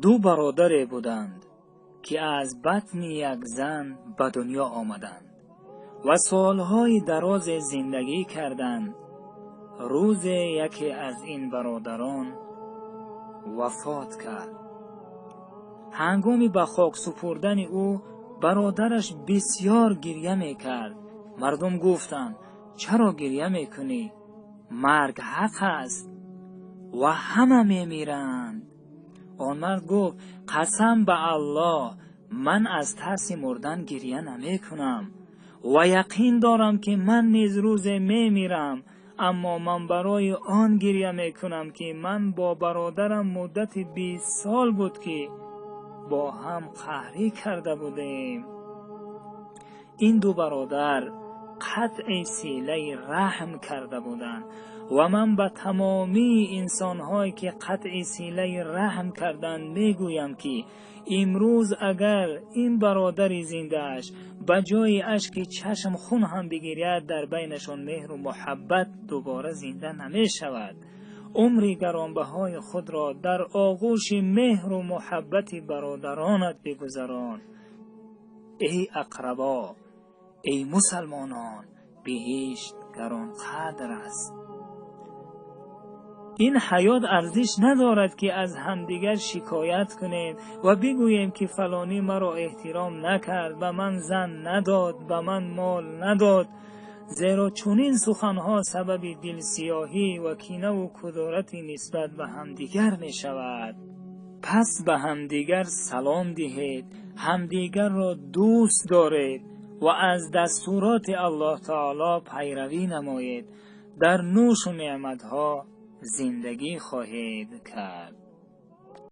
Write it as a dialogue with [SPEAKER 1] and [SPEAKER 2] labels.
[SPEAKER 1] دو برادر بودند که از بطن یک زن به دنیا آمدند و سالهای دراز زندگی کردند. روز یکی از این برادران وفات کرد. هنگامی به خاک سپردن او برادرش بسیار گریه میکرد. مردم گفتند چرا گریه میکنی؟ مرگ حق است و همه میمیرند. آن مرد گفت قسم به الله من از ترس مردن گریه نمی کنم و یقین دارم که من نیز روز میمیرم، اما من برای آن گریه میکنم که من با برادرم مدت 20 سال بود که با هم قهری کرده بودیم. این دو برادر قطع صله رحم کرده بودند و من به تمامی انسان‌هایی که قطع صله رحم کردند میگویم که امروز اگر این برادر زنده‌اش به جای اشک چشم خون هم بگیرد، در بینشان مهر و محبت دوباره زنده نمی شود. عمر گرانبهای خود را در آغوش مهر و محبت برادرانت بگذران. ای اقربا، ای مسلمانان، بهشت گران قدر است. این حیات ارزش ندارد که از همدیگر شکایت کنیم و بگوییم که فلانی مرا احترام نکرد، به من زن نداد، به من مال نداد، زیرا چنین سخنها سبب دلسیاهی و کینه و کدورت نسبت به همدیگر می شود. پس به همدیگر سلام دهید، همدیگر را دوست دارید و از دستورات الله تعالی پیروی نمایید. در نوش و نعمتها زندگی خواهید کرد.